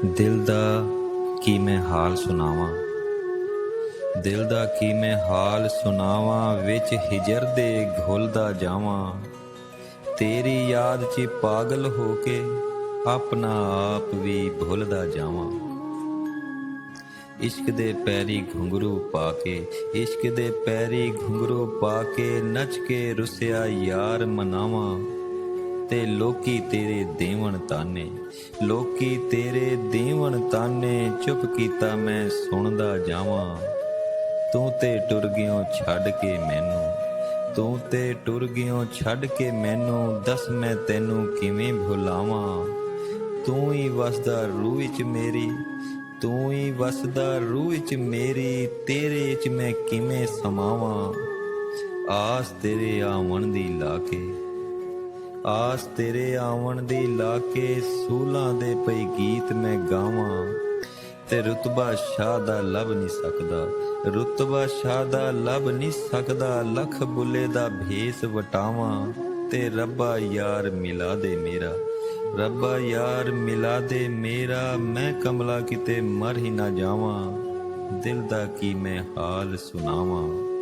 ਦਿਲ ਦਾ ਕੀ ਮੈਂ ਹਾਲ ਸੁਣਾਵਾਂ। ਦਿਲ ਦਾ ਕੀ ਮੈਂ ਹਾਲ ਸੁਣਾਵਾਂ, ਵਿੱਚ ਹਿਜਰ ਦੇ ਘੁਲਦਾ ਜਾਵਾਂ। ਤੇਰੀ ਯਾਦ 'ਚ ਪਾਗਲ ਹੋ ਕੇ ਆਪਣਾ ਆਪ ਵੀ ਭੁੱਲਦਾ ਜਾਵਾਂ। ਇਸ਼ਕ ਦੇ ਪੈਰੀ ਘੁੰਗਰੂ ਪਾ ਕੇ, ਇਸ਼ਕ ਦੇ ਪੈਰੀ ਘੁੰਗਰੂ ਪਾ ਕੇ ਨੱਚ ਕੇ ਰੁੱਸਿਆ ਯਾਰ ਮਨਾਵਾਂ। ਤੇ ਲੋਕੀ ਤੇਰੇ ਦੇਵਣ ਤਾਨੇ, ਲੋਕੀ ਤੇਰੇ ਦੇਵਣ ਤਾਨੇ, ਚੁੱਪ ਕੀਤਾ ਮੈਂ ਸੁਣਦਾ ਜਾਵਾਂ। ਤੂੰ ਤੇ ਟੁਰ ਗਿਓ ਛੱਡ ਕੇ ਮੈਨੂੰ, ਤੂੰ ਤੇ ਟੁਰ ਗਿਓ ਛੱਡ ਕੇ ਮੈਨੂੰ, ਦੱਸ ਮੈਂ ਤੈਨੂੰ ਕਿਵੇਂ ਭੁਲਾਵਾਂ। ਤੂੰ ਹੀ ਵਸਦਾ ਰੂਹ ਵਿੱਚ ਮੇਰੀ, ਤੂੰ ਹੀ ਵਸਦਾ ਰੂਹ ਵਿੱਚ ਮੇਰੀ, ਤੇਰੇ 'ਚ ਮੈਂ ਕਿਵੇਂ ਸਮਾਵਾਂ। ਆਸ ਤੇਰੇ ਆਵਣ ਦੀ ਲਾ ਕੇ, ਆਸ ਤੇਰੇ ਆਵਣ ਦੀ ਲਾ ਕੇ, ਸੂਲਾਂ ਦੇ ਪਈ ਗੀਤ ਮੈਂ ਗਾਵਾਂ। ਤੇ ਰੁਤਬਾ ਸ਼ਾਹ ਦਾ ਲੱਭ ਨਹੀਂ ਸਕਦਾ, ਰੁਤਬਾ ਸ਼ਾਹ ਦਾ ਲੱਭ ਨਹੀਂ ਸਕਦਾ, ਲੱਖ ਬੁੱਲੇ ਦਾ ਭੇਸ ਵਟਾਵਾਂ। ਤੇ ਰੱਬਾ ਯਾਰ ਮਿਲਾ ਦੇ ਮੇਰਾ, ਰੱਬਾ ਯਾਰ ਮਿਲਾ ਦੇ ਮੇਰਾ, ਮੈਂ ਕਮਲਾ ਕਿਤੇ ਮਰ ਹੀ ਨਾ ਜਾਵਾਂ। ਦਿਲ ਦਾ ਕੀ ਮੈਂ ਹਾਲ ਸੁਣਾਵਾਂ।